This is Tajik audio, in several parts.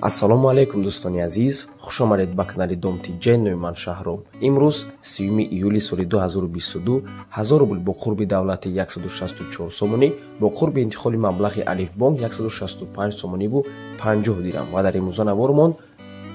ассалому алайкум дӯстони азиз, хушомадед ба канали Домтиҷаи Номи ман Шаҳром. Имрӯз 3 июли соли 2022 1000 рубл бо қурби давлати 164 сомонӣ бо қурби интиқоли маблағи Алифбонк 165 сомонӣ бу 50 дирам ва дар имрӯза навормон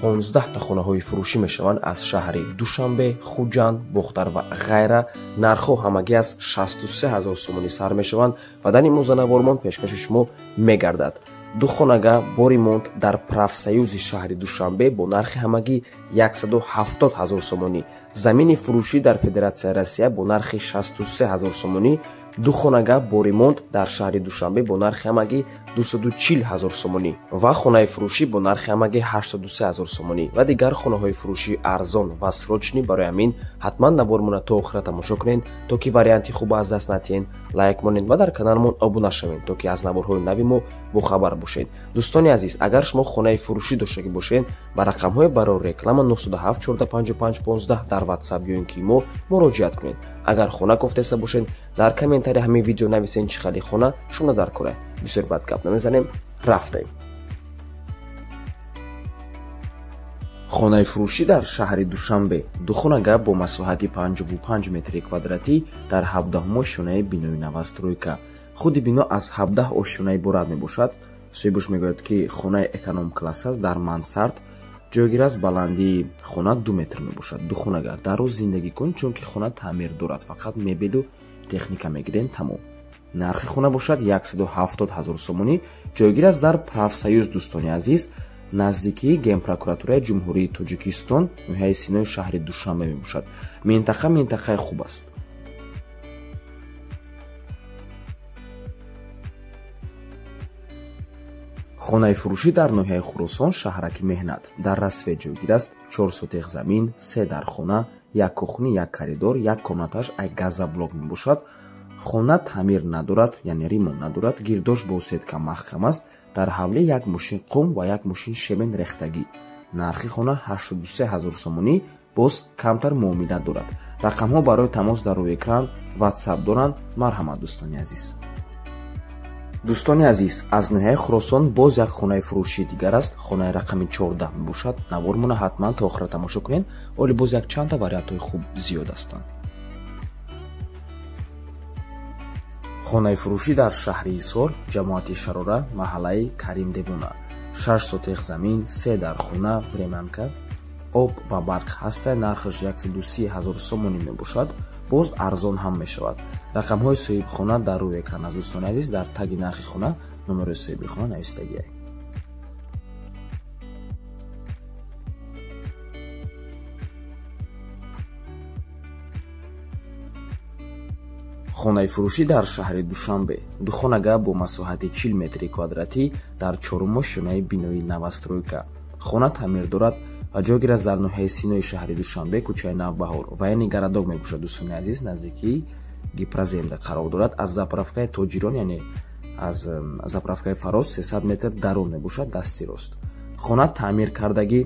15 та хонаҳои фурӯшӣ мешаванд аз шаҳри Душанбе, Хуҷанд, Бухтар ва ғайра. Нархҳо ҳамагӣ аз 63 000 сомонӣ сар мешаванд ва дар имрӯза навормон пешкаши шумо мегардад. ду хонага бо ремонт дар Правсоюзи шаҳри Душанбе бо нархи ҳамагӣ 170 000 сомонӣ. Замини фурӯшӣ дар Федератсияи Россия бо нархи 63 000 сомонӣ. ду хонага бо ремонт дар шаҳри Душанбе бо нархи ҳамагӣ 240 000 сомонӣ ва хонаи фурӯшӣ бо нархи ҳамагӣ 83 000 сомонӣ ва дигар хонаҳои фурӯшии арзон ва срочнӣ. Барои ҳамин ҳатман навормона то охира тамошо кунед, то ки варианти хуб аз даст натиҳен, лайк монед ва дар каналмон обуна шавед, то ки аз наворҳои нави мо бохабар бошед. дӯстони азиз, агар шумо хонаи фурӯшӣ доштагӣ бошед, ба рақамҳои барои реклама 97 455 15 дар WhatsApp ё ин ки мо муроҷиат кунед. агар хона кофтеса бошед, дар комментария ҳамин видео нависен чӣ хели хона шумо дар кора. бисёр бад гап намезанем, рафтем. хонаи фурӯшӣ дар шаҳри Душанбе ду хонага бо масоҳати 55 метри квадратӣ дар 17 ошёнаи бинои новостройка. худи бино аз 17 ошёна иборат мебошад. соҳибош мегӯяд ки хонаи эконом класс аст. дар мансард ҷойгир аст. баландии хона 2 метр мебошад. ду хонага дароз зиндагӣ кун, чунки хона таъмир дорад, фақат мебелу техника мегирен тамом. нархи хона бошад 170 000 сомонӣ. ҷойгир аст дар Правсоюз. дӯстони азиз, наздикии генпрокуратураи ҷумҳурии Тоҷикистон, ноҳияи Синои шаҳри Душанбе мебошад. минтақаи хуб аст. хонаи фурӯшӣ дар ноҳияи Хӯросон, шаҳраки Меҳнат, дар Расве ҷойгир аст. 4 сотиқ замин, 3 дар хона, 1 кухни, 1 коридор, 1 комнаташ, 1 газоблок мебошад. хона таъмир надорад, яъне ремонт надорад. гирдош бо сетка маҳкам аст. дар ҳавлӣ 1 мошин қум ва 1 мошин шемен рехтагӣ. нархи хона 83 000 сомонӣ. боз камтар муомилат дорад. рақамҳо барои тамос дар рӯи экран WhatsApp доранд. марҳамат дӯстони азиз. дӯстони азиз, аз ноҳияи Хӯросон боз як хонаи фурӯшии дигар аст. хонаи рақами 14 мебошад. навормона ҳатман то охира тамошо кунед, оли боз як чанда вариантҳои хуб зиёд ҳастанд. хонаи фурӯшӣ дар шаҳри Ҳисор, ҷамоати Шарора, маҳаллаи Каримдевона. 6 сотиқ замин, 3 дар хона, времянка, об ва барқ ҳаста. нархаш 130 000 сомонӣ мебошад. боз арзон ҳам мешавад. рақамҳои соҳибхона дар рӯи экран аст. дӯстони азиз, дар таги нархи хона номери соҳиби хона навистагиай. хонаи фурӯшӣ дар шаҳри Душанбе ду хонага бо масоҳати 40 метри квадратӣ дар 4 ошёнаи бинои новостройка. хона таъмир дорад ва ҷойгир аст дар ноҳияи Синои шаҳри Душанбе, кӯчаи Навбаҳор ва яъни Гарадог мебошад. дӯстони азиз, наздикии Гипроземда қарор дорад. аз заправкаи Тоҷирон, яъне аз заправкаи Фарос 300 метр дарун мебошад, дасти рост. хона таъмир кардагӣ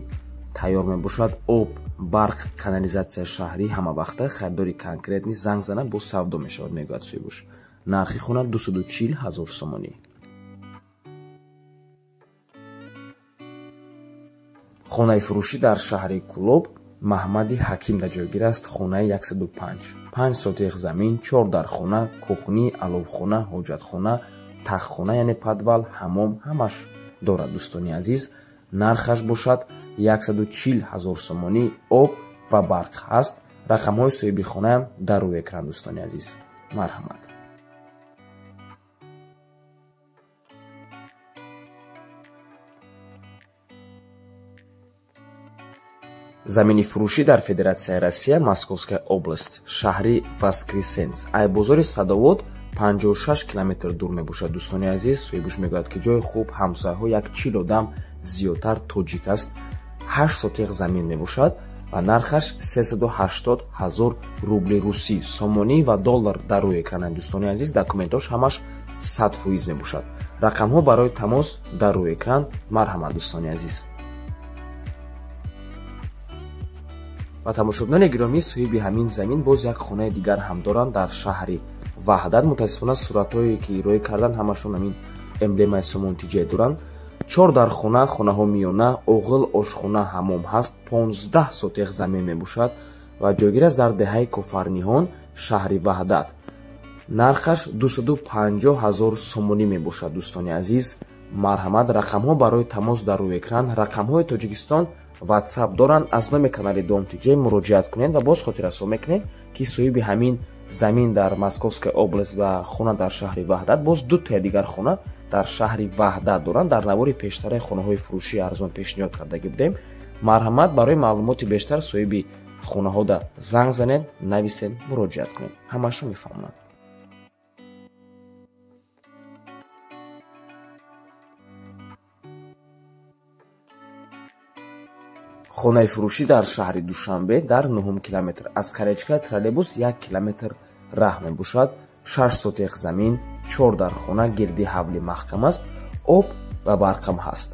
тайёр мебошад. об, барқ, канализатсияи шаҳрӣ ҳамавақта. харидори конкрет низ занг зана бо савдо мешавад, мегӯяд соҳибош. нархи хона 240 000 сомонӣ. хонаи фурӯшӣ дар шаҳри Кӯлоб, Маҳмади Ҳакимда ҷойгир аст. хонаи 105, 5 сотиқ замин, 4 дар хона, кухни, аловхона, ҳоҷатхона, тахтхона яъне падвал, ҳаммом ҳамаш дорад. дӯстони азиз, нархаш бошад 140 000 сомонӣ. об ва барқ ҳаст. рақамҳои соҳиби хонаам дар рӯи экран. дӯстони азиз, марҳамат. замини фурӯшӣ дар Федератсияи Россия, Московская област, шаҳри Воскресенц, айбозори Садовод 56 километр дур мебошад. дӯстони азиз, соҳибош мегӯяд ки ҷои хуб, ҳамсояҳо, 140 одам, зиёдтар тоҷик аст. 8 сотиқ замин мебошад ва нархаш 380 000 рубли русӣ, сомонӣ ва доллар дар рӯи экран. дӯстони азиз, документош ҳамаш 100% мебошад. рақамҳо барои тамос дар рӯи экран. марҳамат дӯстони азиз. ва тамошобинони гиромӣ, соҳиби ҳамин замин боз як хонаи дигар ҳам доранд дар шаҳри Ваҳдат. мутаассифона суратҳое ки ирое кардан ҳамашон ҳамин эмблемаи Домтиҷаи доранд. 4 дар хона, хонаҳо миёна, оғил, ошхона, ҳамом ҳаст. 15 сотиқ замин мебошад ва ҷойгир аст дар деҳаи Кофарниҳон, шаҳри Ваҳдат. нархаш 250 000 сомонӣ мебошад. дӯстони азиз, марҳамат, рақамҳо барои тамос дар рӯи экран, рақамҳои Тоҷикистон WhatsApp доранд. аз номи канали Дом TJ муроҷиат кунед ва боз хотиррасо мекунед ки соҳиби ҳамин замин дар Московская област ва хона дар шаҳри Ваҳдат, боз ду та дигар хона дар шаҳри Ваҳдат доранд. дар навори пештараи хонаҳои фурӯшии арзон пешниҳод кардаги будем. марҳамат, барои маълумоти бештар соҳиби хонаҳода занг занед, нависед, муроҷиат кунед. ҳамаашо мефаҳманд. хонаи фурӯшӣ дар шаҳри Душанбе дар 9 километр аз каречкаи троллейбус 1 километр раҳ мебошад. 6 сотиқ замин, 4 дар хона, гирди ҳавли маҳкам аст, об ва барқам ҳаст.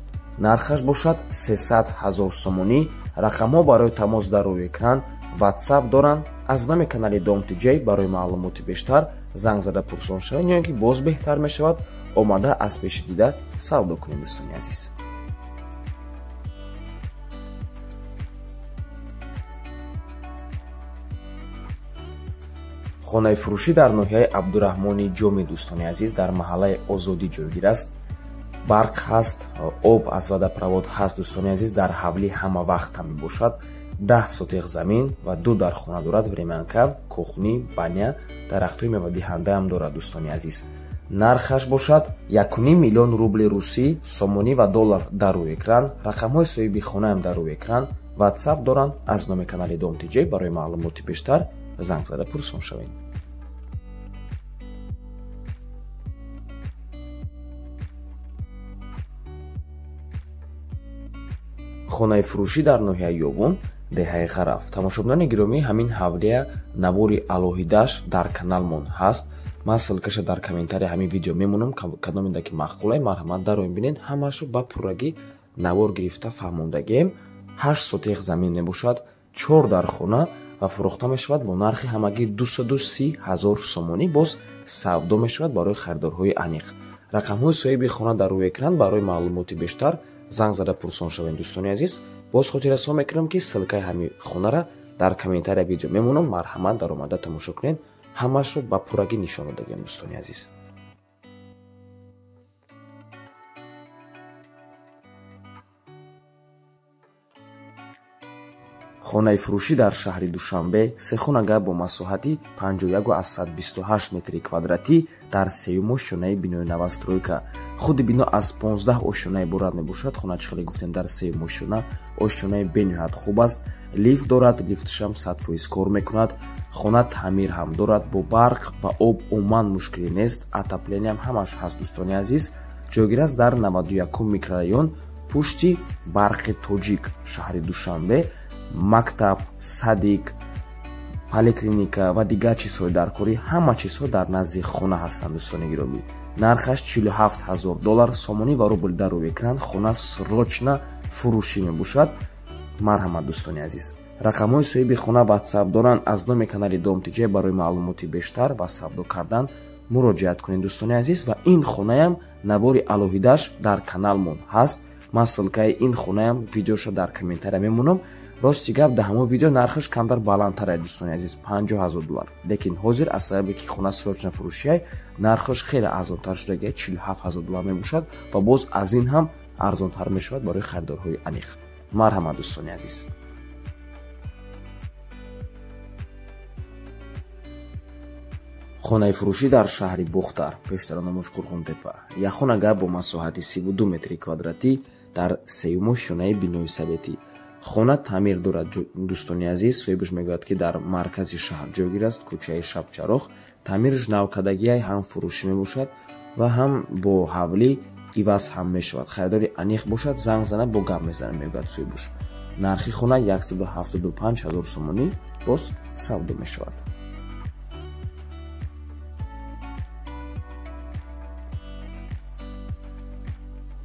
нархаш бошад 300 000 сомонӣ. рақамҳо барои тамос дар рӯи экран, WhatsApp доранд. аз номи канали Дом TJ барои маълумоти бештар занг зада пурсон шавед, ё ин ки боз беҳтар мешавад омада аз пеши дида савдо кунед. дӯстони азиз, хонаи фурӯшӣ дар ноҳияи Абдураҳмони Ҷоми, дӯстони азиз, дар маҳаллаи Озодӣ ҷойгир аст. барқ ҳаст, об аз водопровод ҳаст. дӯстони азиз, дар ҳавлӣ ҳама вақт ҳам мебошад. 10 сотиқ замин ва 2 дар хона дорад. времянка, кухни, баня, дарахтҳои мевадиҳандаам дорад. дӯстони азиз, нархаш бошад 1,5 миллион рубли русӣ, сомонӣ ва доллар дар рӯи экран. рақамҳои соҳиби хонаам дар рӯи экран, WhatsApp доранд. аз номи канали Дом TJ барои маълумоти бештар занг зада пурсон шавед. хонаи фурӯшӣ дар ноҳияи Ёвон, деҳаи Ғараф. тамошобинони гиромӣ, ҳамин ҳавлия навори алоҳидаш дар каналмон ҳаст. ман ссилкаша дар комментария ҳамин видео мемонам, кадомида ки мақулае, марҳамат дароин бинед. ҳамаашро ба пуррагӣ навор гирифта фаҳмондагием. 8 сотиқ замин мебошад, 4 дар хона ва фурӯхта мешавад бо нархи ҳамагӣ 230 000 сомонӣ. боз савдо мешавад барои харидорҳои аниқ. рақамҳои соҳиби хона дар рӯи экран. барои маълумоти бештар занг зада пурсон шавед. дӯстони азиз, боз хотиррасо мекунам ки ссилкаи ҳамин хонара дар комментария видео мемонам. марҳамат, даромада тамошо кунед. ҳамаашро ба пуррагӣ нишон додагиам. дӯстони азиз, хонаи фурӯшӣ дар шаҳри Душанбе, се хонага бо масоҳати 51,128 метри квадратӣ дар сеюмо шонаи бинои навастройка. худи бино аз 15 ошёна иборат мебошад. хонач хеле гуфтем дар сеюмо шона. ошёнаи бениҳоят хуб аст. лифт дорад, лифтшам 100% кор мекунад. хона таъмир ҳам дорад. бо барқ ва об умуман мушкилӣ нест. отоплениям ҳамаш ҳаст. дӯстони азиз, ҷойгир аст дар 91 микрорайон, пушти барқи Тоҷик, шаҳри Душанбе. мактаб, садик, поликлиника ва дигар чизҳои даркорӣ, ҳама чизҳо дар назди хона ҳастанд. дӯстони гиромӣ, нархаш 47 000 доллар, сомонӣ ва рубл дар рӯи экран. хона срочна фурӯшӣ мебошад. марҳамат, дӯстони азиз, рақамҳои соҳиби хона WhatsApp доранд. аз номи канали Дом TJ барои маълумоти бештар ва савдо кардан муроҷиат кунед. дӯстони азиз, ва ин хонаям навори алоҳидаш дар каналмон ҳаст. ман ссилкаи ин хонаям видеоша дар комментария мемонам. рости гап, дар ҳамон видео нархаш камтар баландтар аст. дӯстони азиз, 50 000 доллар. лекин ҳозир аз сабаби ки хона срочна фурӯшиай, нархаш хеле арзонтар шудагиа, 47 000 доллар мебошад ва боз аз ин ҳам арзонтар мешавад барои харидорҳои аниқ. марҳамат, дӯстони азиз. хонаи фурӯшӣ дар шаҳри Бухтар, пештара номаш Қурғунтепа. як хонага бо масоҳати 32 метри квадратӣ дар сеюмо шонаи бинои советӣ. хона таъмир дорад. дӯстони азиз, соҳибаш мегӯяд ки дар маркази шаҳр ҷойгир аст, кӯчаи Шабчароғ. таъмираш навкадагиай ҳам фурӯшӣ мебошад ва ҳам бо ҳавлӣ иваз ҳам мешавад. харидори аниқ бошад, занг зана бо гап мезанад, мегӯяд соҳибаш. нархи хона 175 000 сомонӣ, боз савдо мешавад.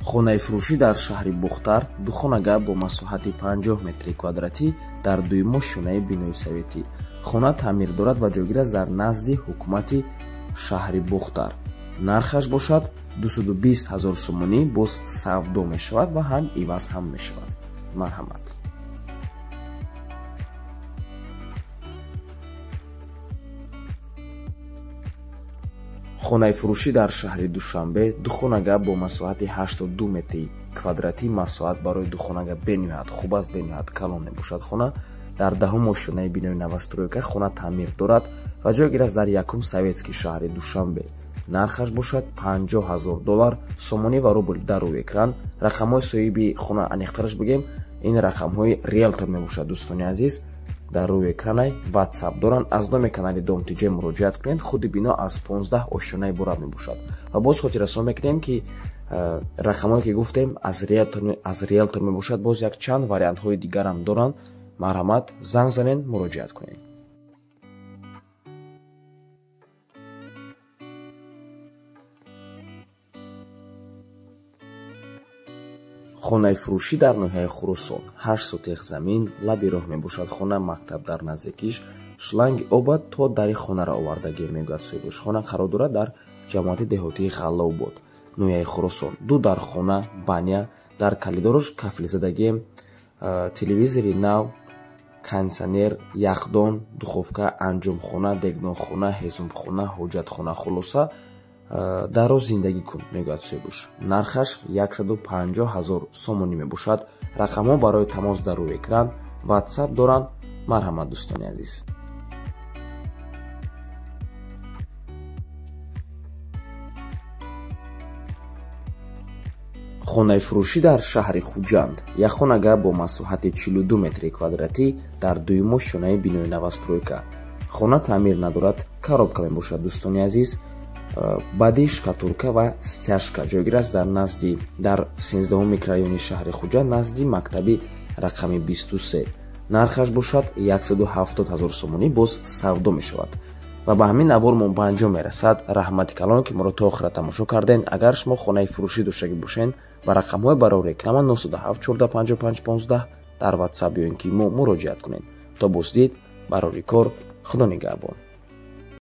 хонаи фурӯшӣ дар шаҳри Бухтар, ду хонага бо масоҳати 50 метри квадратӣ дар дуюмо шонаи бинои советӣ. хона таъмир дорад ва ҷойгир аст дар назди ҳукумати шаҳри Бухтар. нархаш бошад 220,000 сомонӣ боз савдо мешавад ва ҳам иваз ҳам мешавад. марҳамат. хонаи фурӯшӣ дар шаҳри Душанбе духонага бо масоҳати 82 метри квадратӣ масоҳат барои духонага бениҳоят хуб аст, бениҳоят калон мебошад. хона дар 10-ум ошёнаи бинои новостройка хона таъмир дорад ва ҷойгир аст дар 1-ум советский шаҳри Душанбе. нархаш бошад $50,000 сомонӣ ва рубл. дар рӯи экран рақамҳои соҳиби хона аниқтараш бигем. ин рақамҳои риэлтор мебошад. дӯстони азиз, дар рӯи экранай WhatsApp доранд. аз номи канали Dom.tj муроҷиат кунед. худи бино аз 15 ошёна иборат мебошад. ва боз хотиррасон мекунем ки рақамҳое ки гуфтем аз риэлтор мебошад. боз як чанд вариантҳои дигарам доранд. марҳамат, занг занед, муроҷиат кунед. хонаи фурӯшӣ дар ноҳияи Хурӯсон. 8 сотиқ замин, лаби роҳ мебошад. хона мактаб дар наздикиш, шланги оба то дари хонаро овардагӣ мегӯяд соҳибаш. хона қарор дорад дар ҷамоати деҳотии Ғаллаобод, ноҳияи Хурӯсон. ду дар хона баня, дар калидорош кафлизадагӣ, телевизори нав, кондитсионер, яхдон, духовка, анҷомхона, дегнохона, ҳезумхона, ҳоҷатхона. хулоса даро зиндагӣ кун мегӯяд соҳибаш. нархаш $150,000 сомонӣ мебошад. рақамҳо барои тамос дар рӯи экран. WhatsApp доранд. марҳамат дӯстони азиз. хонаи фурӯшӣ дар шаҳри Хуҷанд. як хонага бо масоҳати 42 метри квадратӣ дар 2-ум ошёнаи бинои новостройка. хона таъмир надорад, коробка мебошад. дӯстони азиз, бади шкатулка ва стяжка ҷойгир аст дар 13-ум микрорайони шаҳри Хуҷанд назди мактаби рақами 23. нархаш бошад $170,000 сомонӣ, боз савдо мешавад. ва ба ҳамин навор мо ба анҷом мерасад. раҳмати калон ки моро то охира тамошо карден. агар шумо хонаи фурӯшӣ доштагӣ бошен, ба рақамҳои барори экрана 97 14 55 15 дар WhatsApp ё ин ки мо муроҷиат кунед. то боздид, барори кор. худо нигаҳбон.